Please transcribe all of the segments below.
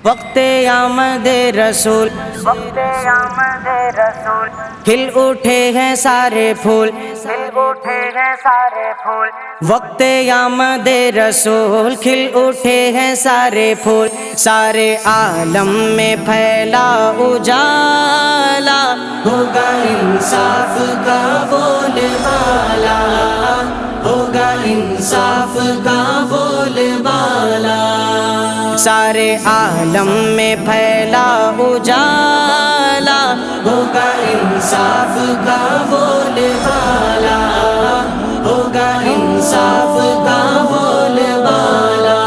وقت آمد رسول کھل اٹھے ہیں سارے پھول، وقت آمد رسول کھل اٹھے ہیں سارے پھول، سارے عالم میں پھیلا اجالا، ہوگا انصاف کا بول بالا، ہوگا انصاف کا بول بالا، سارے عالم میں پھیلا اجالا، ہوگا انصاف کا بول بالا، ہوگا انصاف کا بول بالا۔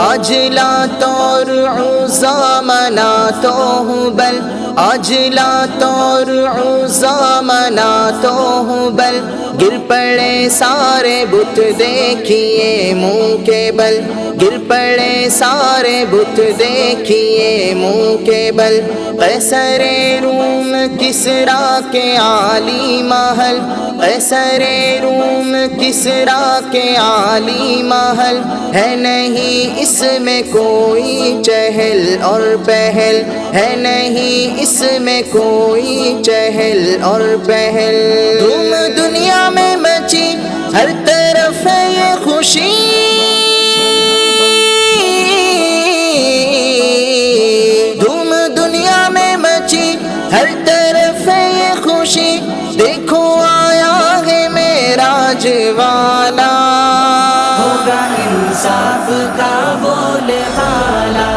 آج لات اور عزیٰ منات و حبل، آج لات اور عزیٰ منات و حبل، گر پڑے سارے بت دیکھیے منہ کے بل، گر پڑے سارے بت دیکھیے منہ کے بل، قیصر روم کسریٰ کے عالی محل، قیصر روم کسریٰ کے عالی محل، ہے نہیں اس میں کوئی چہل اور پہل، ہے نہیں اس میں کوئی چہل اور پہل، دھوم دنیا میں مچی ہر طرف ہے یہ خوشی، دھوم دنیا میں مچی ہر طرف ہے یہ خوشی، دیکھو آیا ہے معراج والا، ہوگا انصاف کا بول بالا،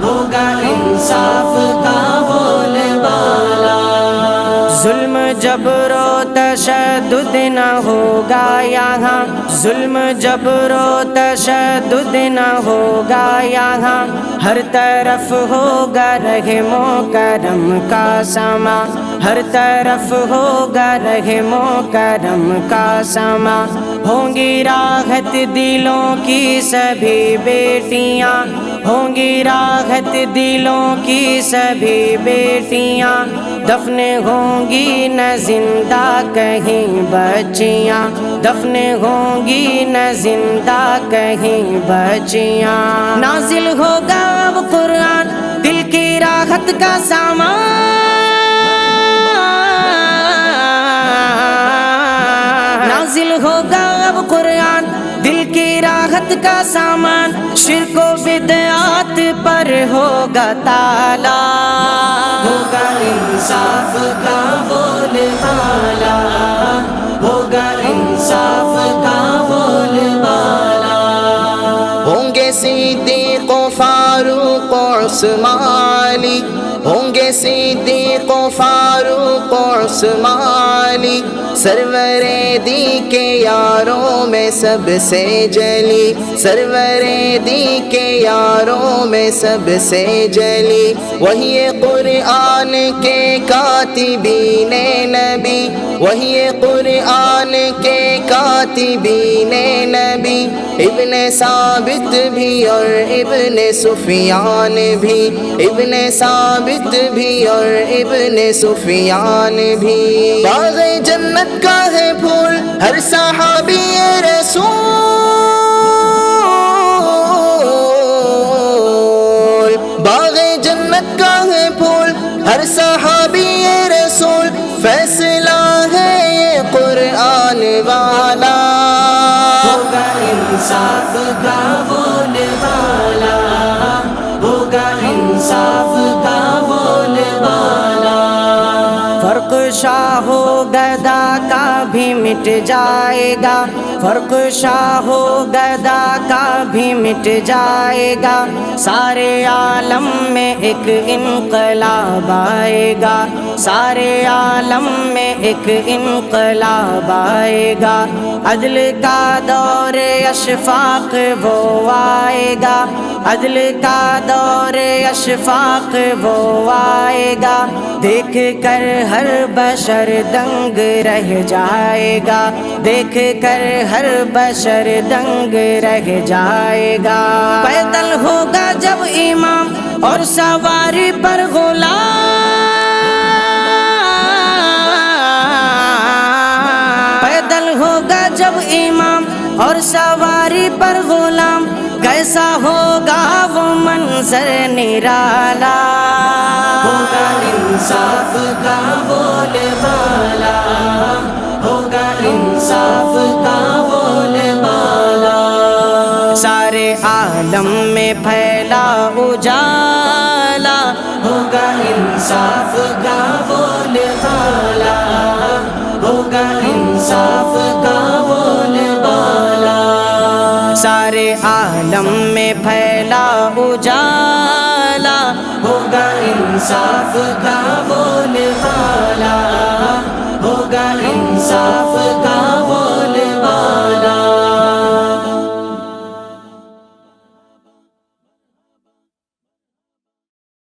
ہوگا انصاف کا بول بالا، ظلم جبر و تشدد نہ ہوگا یہاں، ظلم جبر و تشدد نہ ہوگا یہاں، ہر طرف ہوگا رحم و کرم کا سما، ہر طرف ہوگا رحم و کرم کا سما، ہوں گی راحت دلوں کی سبھی بیٹیاں، ہوں گی راحت دلوں کی سبھی بیٹیاں، دفن ہوں گی نہ زندہ کہیں بچیاں، دفن ہوں گی نہ زندہ کہیں بچیاں، نازل ہوگا اب قرآن دل کی راحت کا سامان، نازل ہوگا اب قرآن دل کی راحت کا سامان، شرک و بدعات پر ہوگا تالا، ہوگا انصاف کا بول بالا، ہوگا انصاف کا بول بالا، ہوں گے صدیق و فاروق و عثمان علی، ہوں گے صدیق و فاروق و عثمان علی، سرور دی کے یاروں میں سب سے جلی، سرور دی کے یاروں میں سب سے جلی، وہی قرآن کے کاتبین نبی، وہی قرآن کے کاتبین نبی، ابن ثابت بھی اور ابن سفیان بھی، ابن ثابت بھی اور ابن سفیان بھی، باغ جنت کا ہے پھول ہر صحابی رسول، باغ جنت کا ہے پھول ہر صحابی رسول، فیصلہ ہے یہ قرآن والا، ہوگا انصاف کا بول بالا، ہوگا انصاف کا بول بالا، فرق شاہ و گدا کا بھی مٹ جائے گا، فرق شاہ و گدا کا بھی مٹ جائے گا، سارے عالم میں ایک انقلاب آئے گا، سارے عالم میں ایک انقلاب آئے گا، عدل کا دور اشفاق وہ آئے گا، عدل کا دور اشفاق وہ آئے گا، دیکھ کر ہر بشر دنگ رہ جائے گا، دیکھ کر ہر بشر دنگ رہ جائے گا، پیدل ہوگا جب امام اور سواری پر غلام، پیدل ہوگا جب امام اور سواری پر غلام، کیسے کیسا ہوگا وہ منظر نرالا، ہوگا انصاف کا بول بالا، ہوگا انصاف کا بول بالا، سارے عالم میں پھیلا اجالا، ہوگا انصاف کا بول بالا، ہوگا انصاف کا بول بالا، سارے عالم میں پھیلا اجالا، ہوگا انصاف کا بول بالا، ہوگا انصاف